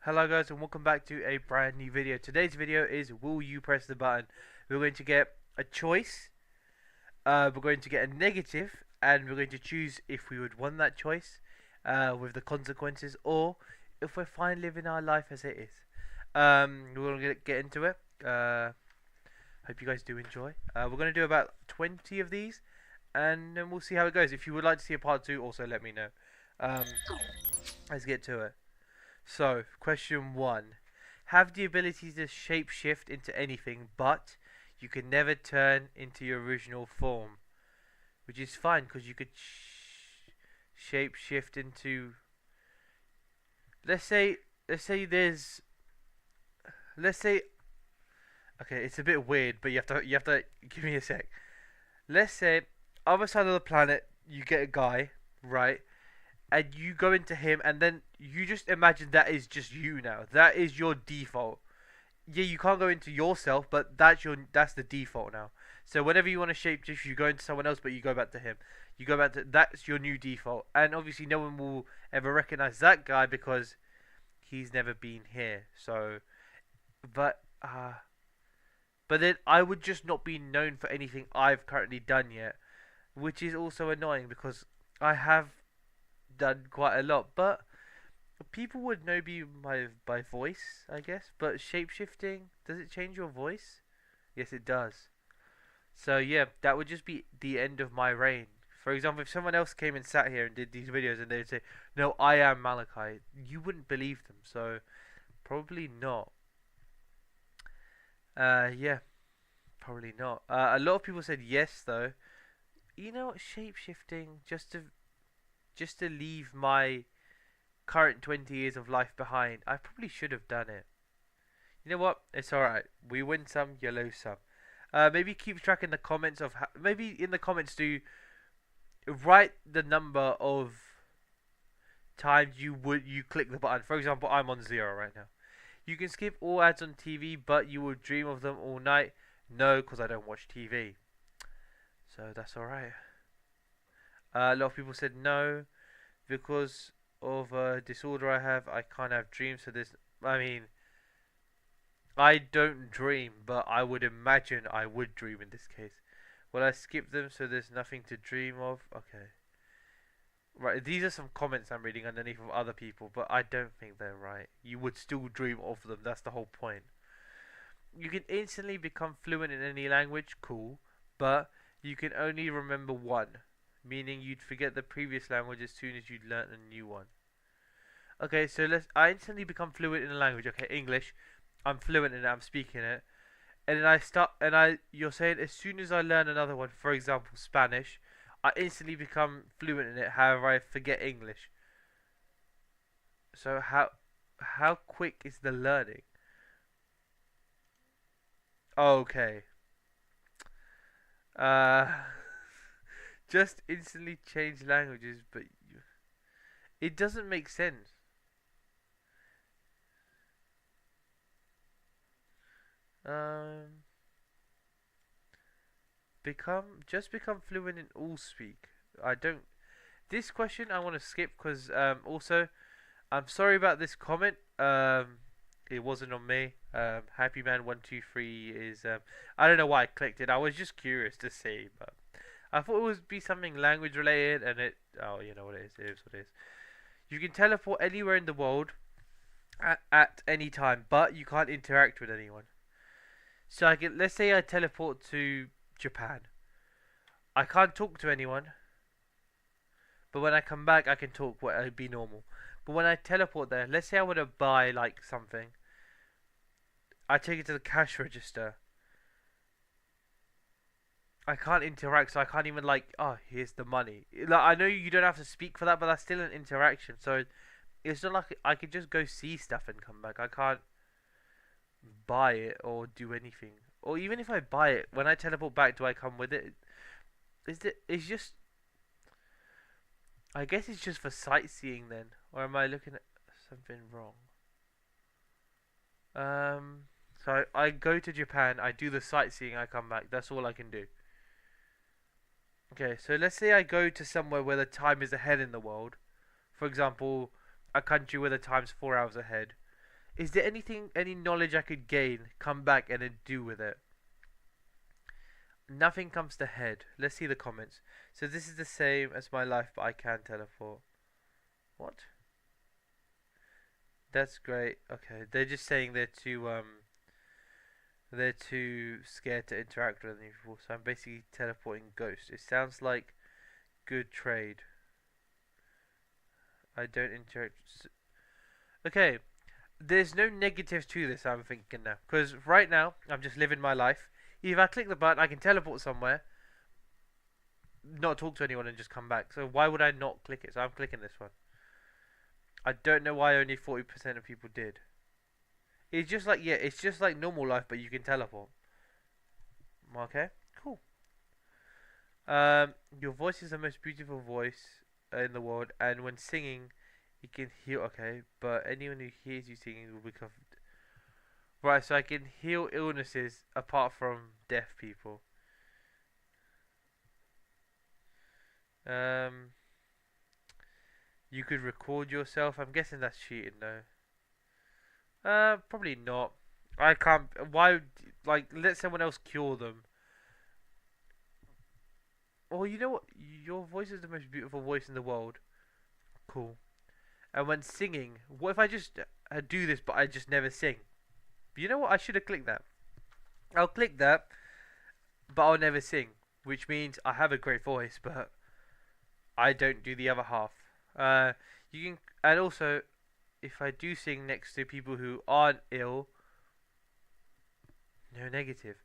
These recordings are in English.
Hello guys and welcome back to a brand new video. Today's video is will you press the button. We're going to get a choice, we're going to get a negative, and we're going to choose if we would want that choice with the consequences, or if we're fine living our life as it is. We're going to get into it. Hope you guys do enjoy. We're going to do about 20 of these and then we'll see how it goes. If you would like to see a part 2, also let me know. Um, let's get to it. So, question 1. Have the ability to shapeshift into anything, but you can never turn into your original form. Which is fine, because you could shapeshift into... Let's say there's... Let's say... Okay, it's a bit weird, but you have to give me a sec. Let's say, other side of the planet, you get a guy, right? And you go into him, and then you just imagine that is just you now. That is your default. Yeah, you can't go into yourself, but that's the default now. So whenever you want to shapeshift, you go into someone else, but you go back to him. You go back to that's your new default, and obviously no one will ever recognize that guy because he's never been here. So, but but then I would just not be known for anything I've currently done yet, which is also annoying because I have done quite a lot, but people would know me by voice, I guess. But shapeshifting, does it change your voice? Yes, it does. So yeah, that would just be the end of my reign. For example, if someone else came and sat here and did these videos and they'd say, "No, I am Malachi," you wouldn't believe them. So probably not. Yeah, probably not. A lot of people said yes though. You know what? Shapeshifting just to leave my current 20 years of life behind. I probably should have done it. You know what? It's alright. We win some, you lose some. Maybe keep track in the comments of maybe in the comments do write the number of times you click the button. For example, I'm on 0 right now. You can skip all ads on TV, but you will dream of them all night. No, because I don't watch TV. So that's alright. A lot of people said no because of a disorder I have. I can't have dreams. So this, I mean, I don't dream, but I would imagine I would dream in this case. Well, I skip them so there's nothing to dream of. Okay. Right, these are some comments I'm reading underneath of other people, but I don't think they're right. You would still dream of them, that's the whole point. You can instantly become fluent in any language, cool, but you can only remember one, meaning you'd forget the previous language as soon as you'd learn a new one. Okay, so I instantly become fluent in a language. Okay, English. I'm fluent in it. I'm speaking it, and then you're saying as soon as I learn another one, for example, Spanish, I instantly become fluent in it. However, I forget English. So how quick is the learning? Okay. Uh, just instantly change languages, but it doesn't make sense. Um, become fluent in all speak. I don't. This question I want to skip because also I'm sorry about this comment. It wasn't on me. Happy Man 123 is I don't know why I clicked it. I was just curious to see, but I thought it would be something language related, and oh, you know what it is. It is what it is. You can teleport anywhere in the world at any time, but you can't interact with anyone. So let's say I teleport to Japan. I can't talk to anyone, but when I come back, I can talk. What it'd be normal. But when I teleport there, let's say I want to buy like something, I take it to the cash register. I can't interact, so I can't even like, oh, here's the money. Like I know you don't have to speak for that, but that's still an interaction. So it's not like I could just go see stuff and come back. I can't buy it or do anything. Or even if I buy it, when I teleport back, do I come with it? It's just. I guess it's just for sightseeing then, or am I looking at something wrong? So I go to Japan, I do the sightseeing, I come back. That's all I can do. Okay, so let's say I go to somewhere where the time is ahead in the world. For example, a country where the time's 4 hours ahead. Is there anything, any knowledge I could gain, come back and then do with it? Nothing comes to head. Let's see the comments. So this is the same as my life, but I can teleport. What? That's great. Okay, they're just saying they're too scared to interact with other people. So I'm basically teleporting ghosts. It sounds like good trade. I don't interact. Okay, there's no negatives to this. I'm thinking now, because right now I'm just living my life. If I click the button, I can teleport somewhere, not talk to anyone, and just come back. So why would I not click it? So I'm clicking this one. I don't know why only 40% of people did. It's just like, yeah, it's just like normal life, but you can teleport. Okay, cool. Your voice is the most beautiful voice in the world, and when singing, you can heal. Okay, but anyone who hears you singing will be covered. Right, so I can heal illnesses apart from deaf people. Um, you could record yourself. I'm guessing that's cheating, though. Probably not. I can't. Why? Like, let someone else cure them. Oh, you know what? Your voice is the most beautiful voice in the world. Cool. And when singing, what if I just do this, but I just never sing? You know what? I should have clicked that. I'll click that, but I'll never sing, which means I have a great voice, but I don't do the other half. You can, and also, if I do sing next to people who aren't ill, no negative.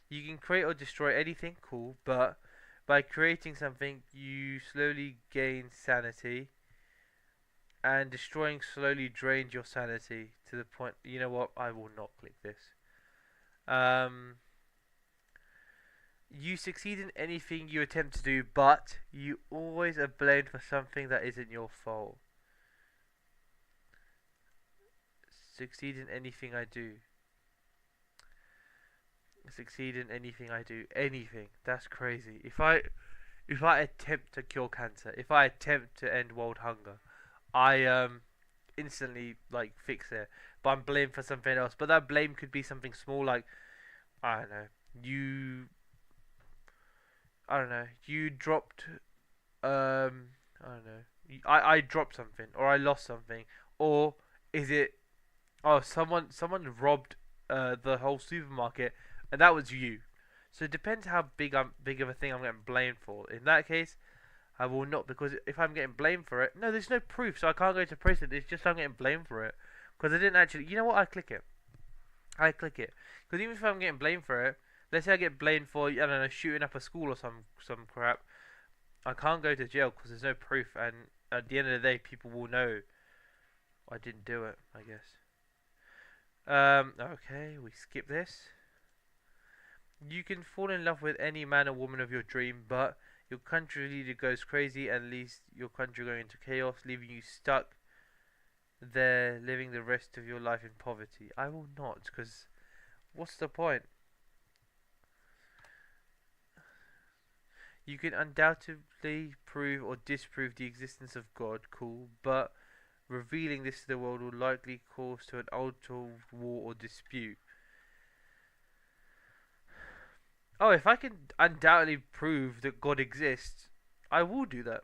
You can create or destroy anything, cool, but by creating something, you slowly gain sanity, and destroying slowly drains your sanity to the point. You know what? I will not click this. Um, you succeed in anything you attempt to do, but you always are blamed for something that isn't your fault. Succeed in anything I do. Succeed in anything I do. Anything. That's crazy. If I attempt to cure cancer, if I attempt to end world hunger, I instantly like fix it. But I'm blamed for something else. But that blame could be something small, like I don't know. You I don't know. You dropped I don't know. I dropped something, or I lost something, or is it? Oh, someone robbed the whole supermarket, and that was you. So it depends how big of a thing I'm getting blamed for. In that case, I will not, because if I'm getting blamed for it, no, there's no proof, so I can't go to prison. It's just I'm getting blamed for it because I didn't actually. You know what? I click it. I click it because even if I'm getting blamed for it, let's say I get blamed for I don't know shooting up a school or some crap, I can't go to jail because there's no proof, and at the end of the day, people will know I didn't do it. I guess. Okay, we skip this. You can fall in love with any man or woman of your dream, but your country leader goes crazy and leaves your country going into chaos, leaving you stuck there, living the rest of your life in poverty. I will not, because what's the point? You can undoubtedly prove or disprove the existence of God, cool, but revealing this to the world will likely cause to an untold war or dispute. Oh, if I can undoubtedly prove that God exists, I will do that.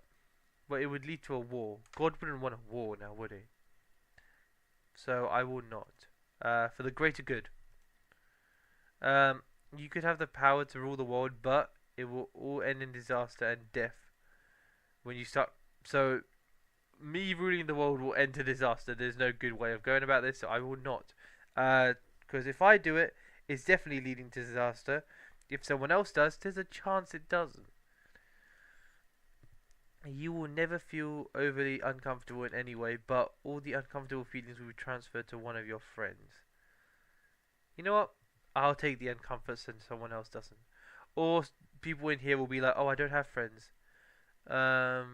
But it would lead to a war. God wouldn't want a war now, would he? So I will not. For the greater good. You could have the power to rule the world, but it will all end in disaster and death when you start. So, me ruling the world will end to disaster. There's no good way of going about this, so I will not. Because if I do it, it's definitely leading to disaster. If someone else does, there's a chance it doesn't. You will never feel overly uncomfortable in any way, but all the uncomfortable feelings will be transferred to one of your friends. You know what? I'll take the uncomfort since someone else doesn't. Or people in here will be like, oh, I don't have friends. I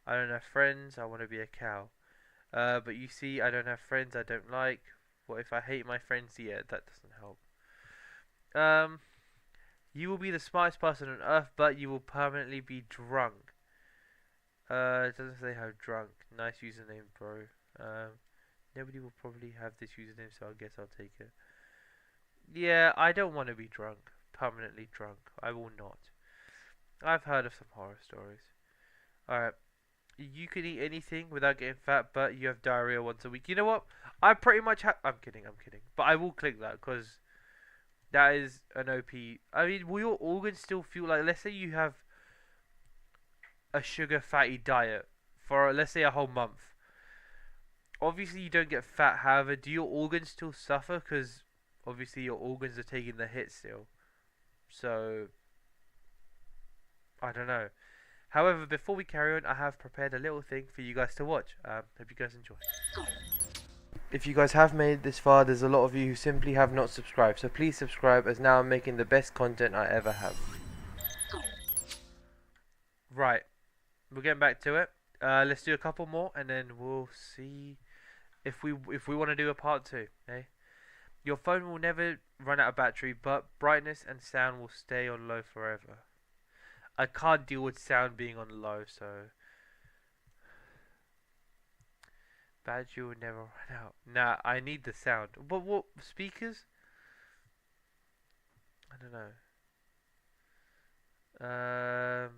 don't have friends, I want to be a cow. But you see, I don't have friends I don't like. What if I hate my friends? Yeah, that doesn't help. You will be the smartest person on earth, but you will permanently be drunk. It doesn't say how drunk. Nice username, bro. Nobody will probably have this username, so I guess I'll take it. Yeah, I don't want to be drunk. Permanently drunk. I will not. I've heard of some horror stories. Alright. You can eat anything without getting fat, but you have diarrhea once a week. You know what? I pretty much have. I'm kidding, I'm kidding. But I will click that because that is an OP. I mean, will your organs still feel like. Let's say you have a sugar fatty diet for, let's say, a whole month. Obviously, you don't get fat. However, do your organs still suffer? Because obviously, your organs are taking the hit still. So, I don't know. However, before we carry on, I have prepared a little thing for you guys to watch. Hope you guys enjoy. If you guys have made it this far, there's a lot of you who simply have not subscribed. So please subscribe, as now I'm making the best content I ever have. Right, we're getting back to it. Let's do a couple more, and then we'll see if we want to do a part 2. Okay. Your phone will never run out of battery, but brightness and sound will stay on low forever. I can't deal with sound being on low, so battery will never run out. Nah, I need the sound. But what speakers? I don't know.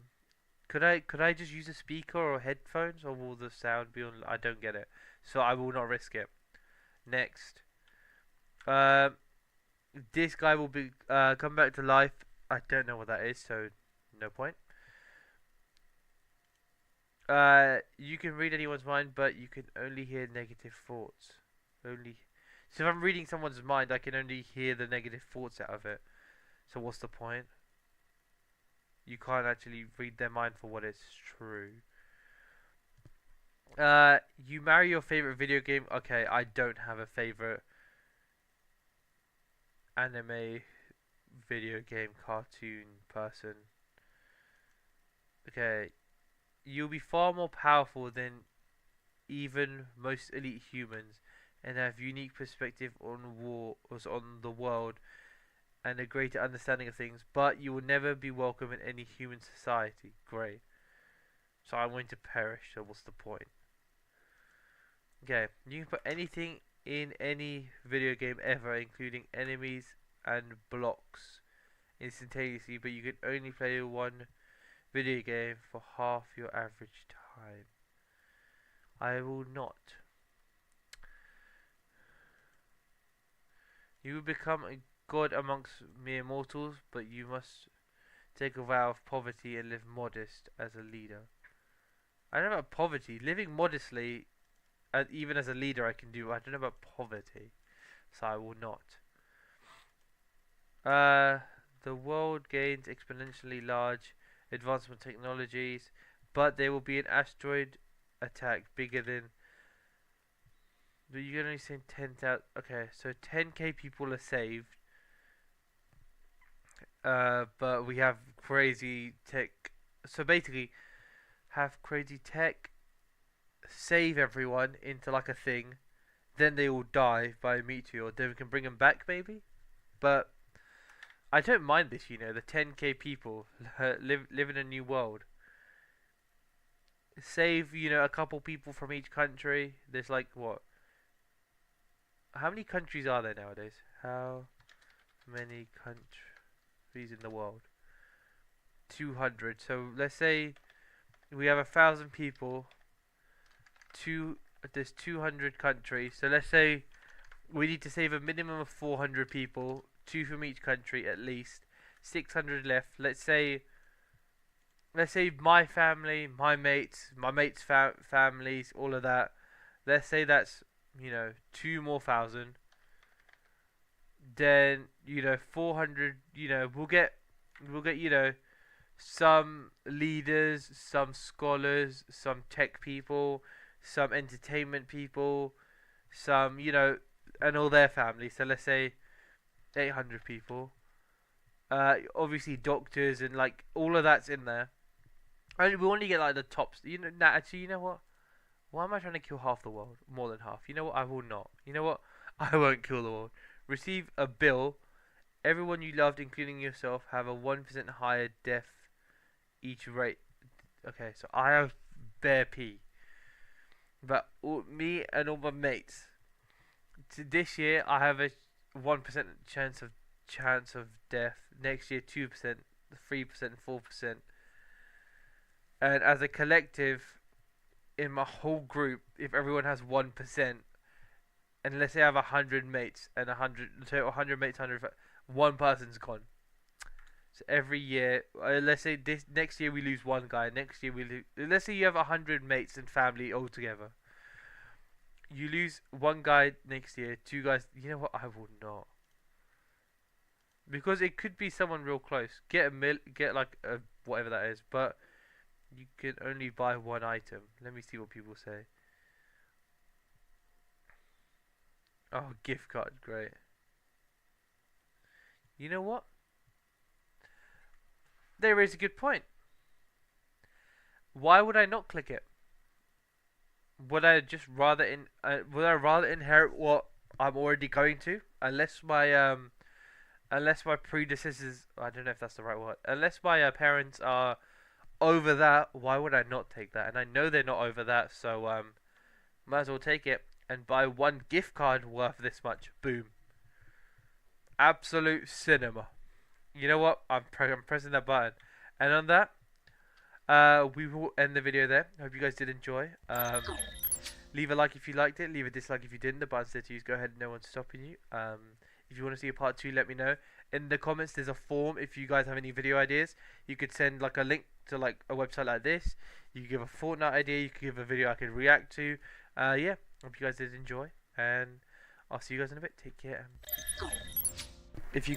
Could I just use a speaker or headphones, or will the sound be on? I don't get it, so I will not risk it. Next, this guy will be come back to life. I don't know what that is, so no point. You can read anyone's mind, but you can only hear negative thoughts. Only. So if I'm reading someone's mind, I can only hear the negative thoughts out of it. So what's the point? You can't actually read their mind for what is true. You marry your favorite video game. Okay, I don't have a favorite anime, video game, cartoon person. Okay, you'll be far more powerful than even most elite humans, and have unique perspective on the world, and a greater understanding of things. But you will never be welcome in any human society. Great. So I'm going to perish. So what's the point? Okay, you can put anything in any video game ever, including enemies and blocks, instantaneously, but you can only play one video game for half your average time. I will not. You will become a god amongst mere mortals, but you must take a vow of poverty and live modest as a leader. I don't know about poverty. Living modestly, even as a leader, I can do. I don't know about poverty, so I will not. The world gains exponentially large advancement technologies, but there will be an asteroid attack bigger than. But you can only send 10,000. Okay, so 10k people are saved. But we have crazy tech. So basically, have crazy tech save everyone into like a thing, then they all die by a meteor. Then we can bring them back, maybe. But I don't mind this, you know. The 10k people live in a new world. Save, you know, a couple people from each country. There's like what? How many countries are there nowadays? How many countries in the world? 200. So let's say we have 1,000 people. There's 200 countries. So let's say we need to save a minimum of 400 people, 2 from each country at least. 600 left. Let's say my family, my mates' families, all of that. Let's say that's, you know, 2 more thousand. Then, you know, 400, you know, we'll get, you know, some leaders, some scholars, some tech people, some entertainment people, some, you know, and all their families. So let's say 800 people. Obviously doctors and like all of that's in there. And we only get like the tops. You know, nah, actually, you know what? Why am I trying to kill half the world? More than half. You know what? I will not. You know what? I won't kill the world. Receive a bill. Everyone you loved, including yourself, have a 1% higher death each rate. Okay, so I have bare P. But me and all my mates This year I have a 1% chance of death. Next year 2%, 3%, 4%. And as a collective, in my whole group, if everyone has 1%, and let's say I have 100 mates and 100 mates, 1 person's gone. So every year, let's say this next year we lose one guy. Next year we lose. Let's say you have 100 mates and family all together. You lose one guy next year, 2 guys. You know what? I will not, because it could be someone real close. Get like a whatever that is, but you can only buy one item. Let me see what people say. Oh, gift card, great. You know what? They raise a good point. Why would I not click it? Would I just rather would I rather inherit what I'm already going to? Unless my predecessors, I don't know if that's the right word. Unless my parents are over that, why would I not take that? And I know they're not over that, so might as well take it and buy one gift card worth this much. Boom. Absolute cinema. You know what? I'm pressing that button. And on that, we will end the video there. Hope you guys did enjoy. Leave a like if you liked it. Leave a dislike if you didn't. The button's there to use. Go ahead. No one's stopping you. If you want to see a part 2, let me know. In the comments, there's a form. If you guys have any video ideas, you could send like a link to like a website like this. You could give a Fortnite idea. You could give a video I could react to. Yeah. Hope you guys did enjoy. And I'll see you guys in a bit. Take care. If you